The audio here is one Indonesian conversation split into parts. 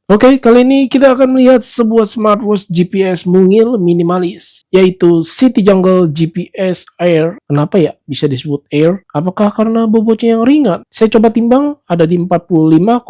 Oke, kali ini kita akan melihat sebuah smartwatch GPS mungil minimalis, yaitu City Jungle GPS Air. Kenapa ya bisa disebut Air? Apakah karena bobotnya yang ringan? Saya coba timbang, ada di 45,1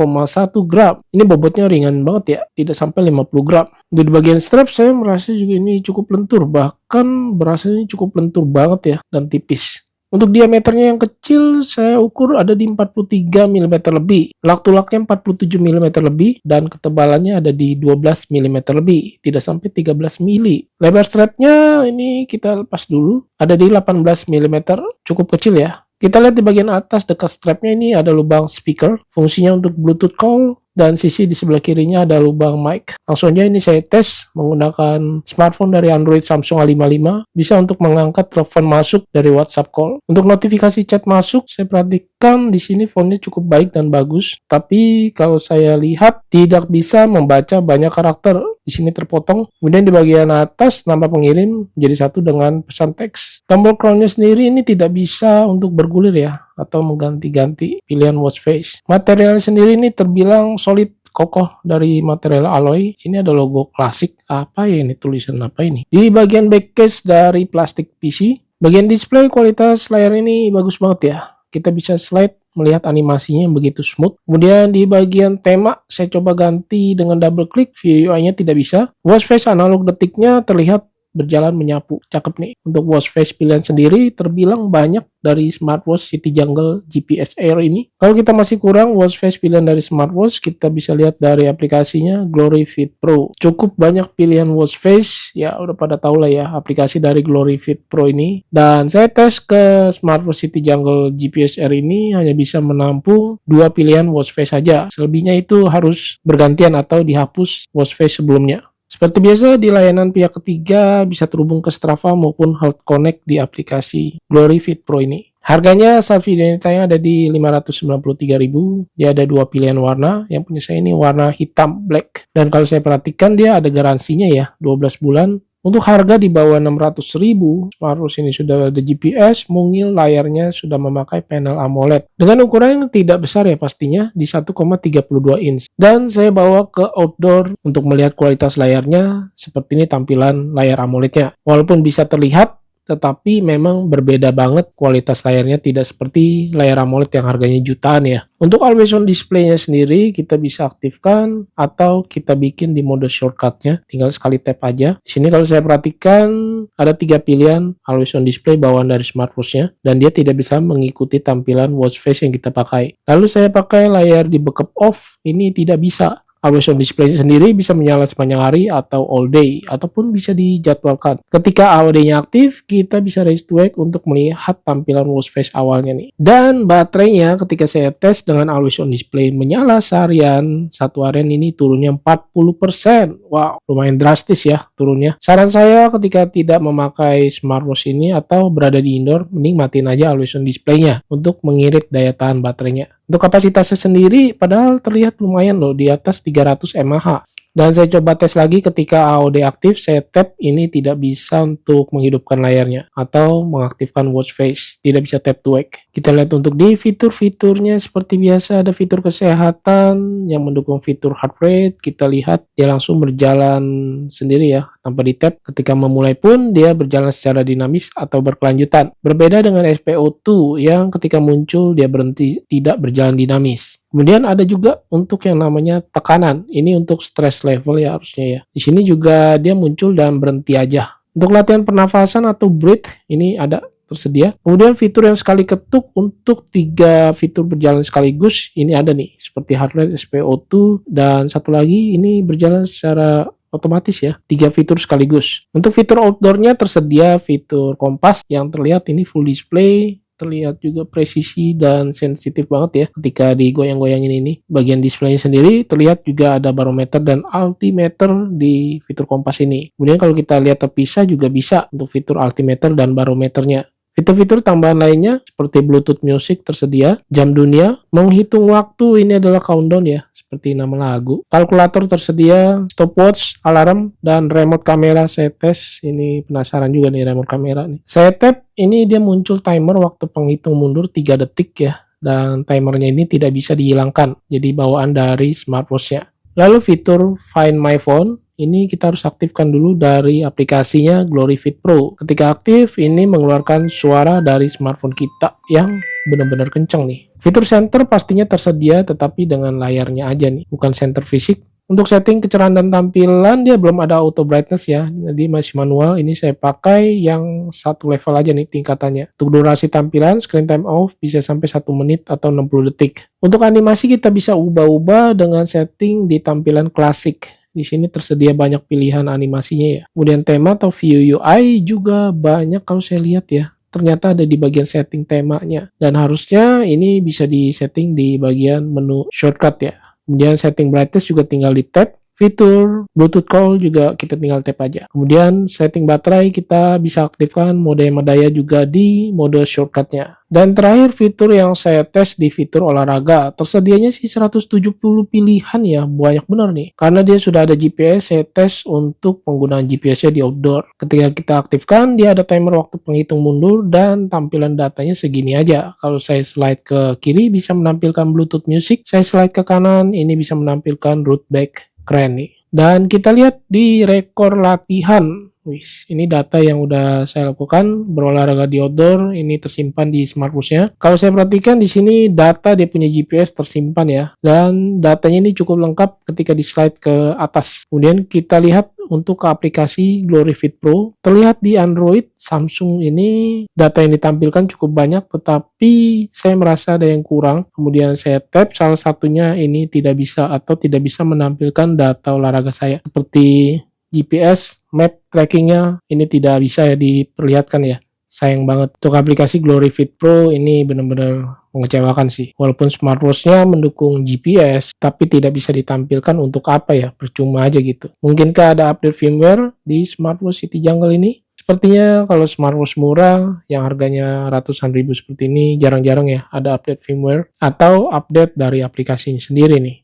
gram. Ini bobotnya ringan banget ya, tidak sampai 50 gram. Di bagian strap saya merasa juga ini cukup lentur, bahkan berasa ini cukup lentur banget ya, dan tipis. Untuk diameternya yang kecil, saya ukur ada di 43 mm lebih. Lak-tulaknya 47 mm lebih, dan ketebalannya ada di 12 mm lebih, tidak sampai 13 mm. Lebar strapnya ini kita lepas dulu, ada di 18 mm, cukup kecil ya. Kita lihat di bagian atas dekat strapnya ini ada lubang speaker, fungsinya untuk Bluetooth call, dan sisi di sebelah kirinya ada lubang mic. Langsung aja ini saya tes menggunakan smartphone dari Android Samsung A55, bisa untuk mengangkat telepon masuk dari WhatsApp call. Untuk notifikasi chat masuk, saya perhatikan di sini fontnya cukup baik dan bagus, tapi kalau saya lihat tidak bisa membaca banyak karakter. Di sini terpotong. Kemudian di bagian atas nama pengirim jadi satu dengan pesan teks. Tombol crown-nya sendiri ini tidak bisa untuk bergulir ya, atau mengganti-ganti pilihan watch face. Material sendiri ini terbilang solid, kokoh dari material alloy. Sini ada logo klasik. Apa ya ini, tulisan apa ini? Di bagian back case dari plastik PC. Bagian display kualitas layar ini bagus banget ya. Kita bisa slide melihat animasinya yang begitu smooth. Kemudian di bagian tema saya coba ganti dengan double klik, view UI-nya tidak bisa. Watch face analog detiknya terlihat berjalan menyapu. Cakep nih. Untuk watch face pilihan sendiri terbilang banyak dari smartwatch City Jungle GPS Air ini. Kalau kita masih kurang watch face pilihan dari smartwatch, kita bisa lihat dari aplikasinya Glory Fit Pro. Cukup banyak pilihan watch face, ya udah pada tahu lah ya aplikasi dari Glory Fit Pro ini. Dan saya tes ke smartwatch City Jungle GPS Air ini hanya bisa menampung 2 pilihan watch face saja. Selebihnya itu harus bergantian atau dihapus watch face sebelumnya. Seperti biasa di layanan pihak ketiga bisa terhubung ke Strava maupun Health Connect di aplikasi Glory Fit Pro ini. Harganya saat video ini tayang ada di 593.000. Dia ada 2 pilihan warna. Yang punya saya ini warna hitam black. Dan kalau saya perhatikan dia ada garansinya ya, 12 bulan. Untuk harga di bawah 600.000, smartwatch ini sudah ada GPS, mungil layarnya sudah memakai panel AMOLED. Dengan ukuran yang tidak besar ya pastinya, di 1,32 inch. Dan saya bawa ke outdoor untuk melihat kualitas layarnya, seperti ini tampilan layar AMOLED-nya. Walaupun bisa terlihat, tetapi memang berbeda banget kualitas layarnya, tidak seperti layar AMOLED yang harganya jutaan ya. Untuk always on display-nya sendiri kita bisa aktifkan atau kita bikin di mode shortcut-nya, tinggal sekali tap aja. Di sini kalau saya perhatikan ada 3 pilihan always on display bawaan dari smartwatch-nya, dan dia tidak bisa mengikuti tampilan watch face yang kita pakai. Lalu saya pakai layar di backup off, ini tidak bisa. Always on display sendiri bisa menyala sepanjang hari atau all day, ataupun bisa dijadwalkan. Ketika AOD-nya aktif, kita bisa raise to wake untuk melihat tampilan watch face awalnya nih. Dan baterainya ketika saya tes dengan always on display menyala seharian, satu harian ini turunnya 40%. Wow, lumayan drastis ya turunnya. Saran saya ketika tidak memakai smartwatch ini atau berada di indoor, mending matiin aja always on display-nya untuk mengirit daya tahan baterainya. Untuk kapasitasnya sendiri padahal terlihat lumayan loh, di atas 300 mAh. Dan saya coba tes lagi ketika AOD aktif, saya tap ini tidak bisa untuk menghidupkan layarnya atau mengaktifkan watch face, tidak bisa tap to wake. Kita lihat untuk di fitur-fiturnya seperti biasa, ada fitur kesehatan yang mendukung fitur heart rate. Kita lihat dia langsung berjalan sendiri ya, tanpa di tap. Ketika memulai pun dia berjalan secara dinamis atau berkelanjutan. Berbeda dengan SpO2 yang ketika muncul dia berhenti, tidak berjalan dinamis. Kemudian ada juga untuk yang namanya tekanan. Ini untuk stress level ya harusnya ya. Di sini juga dia muncul dan berhenti aja. Untuk latihan pernafasan atau breathe ini ada tersedia. Kemudian fitur yang sekali ketuk untuk 3 fitur berjalan sekaligus ini ada nih, seperti heart rate, SpO2, dan satu lagi ini berjalan secara otomatis ya, 3 fitur sekaligus. Untuk fitur outdoornya tersedia fitur kompas yang terlihat ini full display, terlihat juga presisi dan sensitif banget ya ketika digoyang-goyangin ini. Bagian displaynya sendiri terlihat juga ada barometer dan altimeter di fitur kompas ini. Kemudian kalau kita lihat terpisah juga bisa untuk fitur altimeter dan barometernya. Fitur-fitur tambahan lainnya seperti Bluetooth Music tersedia, jam dunia, menghitung waktu ini adalah countdown ya, seperti nama lagu. Kalkulator tersedia, stopwatch, alarm, dan remote kamera. Saya tes, ini penasaran juga nih remote kamera nih. Saya tap, ini dia muncul timer waktu penghitung mundur 3 detik ya, dan timernya ini tidak bisa dihilangkan, jadi bawaan dari smartwatch-nya. Lalu fitur Find My Phone, ini kita harus aktifkan dulu dari aplikasinya GloryFit Pro. Ketika aktif, ini mengeluarkan suara dari smartphone kita yang benar-benar kenceng nih. Fitur center pastinya tersedia, tetapi dengan layarnya aja nih, bukan center fisik. Untuk setting kecerahan dan tampilan, dia belum ada auto brightness ya, jadi masih manual. Ini saya pakai yang satu level aja nih tingkatannya. Untuk durasi tampilan, screen time off bisa sampai 1 menit atau 60 detik. Untuk animasi kita bisa ubah-ubah dengan setting di tampilan klasik. Di sini tersedia banyak pilihan animasinya ya. Kemudian tema atau view UI juga banyak kalau saya lihat ya. Ternyata ada di bagian setting temanya. Dan harusnya ini bisa disetting di bagian menu shortcut ya. Kemudian setting brightness juga tinggal di tap. Fitur Bluetooth call juga kita tinggal tap aja. Kemudian setting baterai kita bisa aktifkan mode hemat daya juga di mode shortcutnya. Dan terakhir fitur yang saya tes di fitur olahraga. Tersedianya sih 170 pilihan ya, banyak benar nih. Karena dia sudah ada GPS, saya tes untuk penggunaan GPS-nya di outdoor. Ketika kita aktifkan, dia ada timer waktu penghitung mundur dan tampilan datanya segini aja. Kalau saya slide ke kiri bisa menampilkan Bluetooth music, saya slide ke kanan ini bisa menampilkan route back. Keren nih. Dan kita lihat di rekor latihan. Wih, ini data yang udah saya lakukan berolahraga di outdoor, ini tersimpan di smartwatch-nya. Kalau saya perhatikan di sini data dia punya GPS tersimpan ya. Dan datanya ini cukup lengkap ketika di slide ke atas. Kemudian kita lihat untuk ke aplikasi GloryFit Pro, terlihat di Android, Samsung ini data yang ditampilkan cukup banyak, tetapi saya merasa ada yang kurang. Kemudian saya tap, salah satunya ini tidak bisa atau tidak bisa menampilkan data olahraga saya. Seperti GPS, map trackingnya ini tidak bisa ya diperlihatkan ya. Sayang banget. Untuk aplikasi GloryFit Pro ini benar-benar mengecewakan sih. Walaupun smartwatch-nya mendukung GPS, tapi tidak bisa ditampilkan untuk apa ya, percuma aja gitu. Mungkinkah ada update firmware di smartwatch City Jungle ini? Sepertinya kalau smartwatch murah yang harganya ratusan ribu seperti ini jarang-jarang ya ada update firmware atau update dari aplikasinya sendiri nih.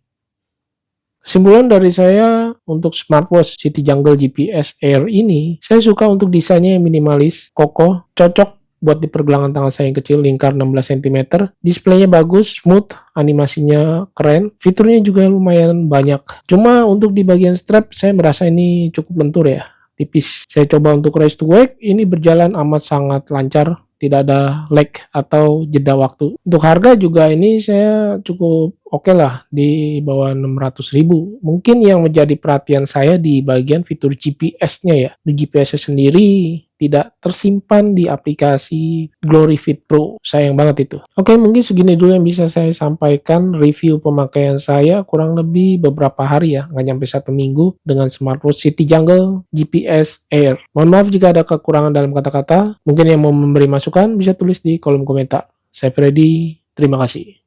Kesimpulan dari saya untuk smartwatch City Jungle GPS Air ini, saya suka untuk desainnya yang minimalis, kokoh, cocok buat di pergelangan tangan saya yang kecil, lingkar 16 cm. Displaynya bagus, smooth, animasinya keren, fiturnya juga lumayan banyak. Cuma untuk di bagian strap, saya merasa ini cukup lentur ya, tipis. Saya coba untuk race to wake, ini berjalan amat sangat lancar, tidak ada lag atau jeda waktu. Untuk harga juga ini saya cukup oke lah, di bawah 600.000. Mungkin yang menjadi perhatian saya di bagian fitur GPS-nya ya. Di GPS-nya sendiri tidak tersimpan di aplikasi GloryFit Pro. Sayang banget itu. Oke, mungkin segini dulu yang bisa saya sampaikan review pemakaian saya kurang lebih beberapa hari ya, nggak nyampe 1 minggu dengan smartwatch City Jungle GPS Air. Mohon maaf jika ada kekurangan dalam kata-kata. Mungkin yang mau memberi masukan bisa tulis di kolom komentar. Saya Freddy, terima kasih.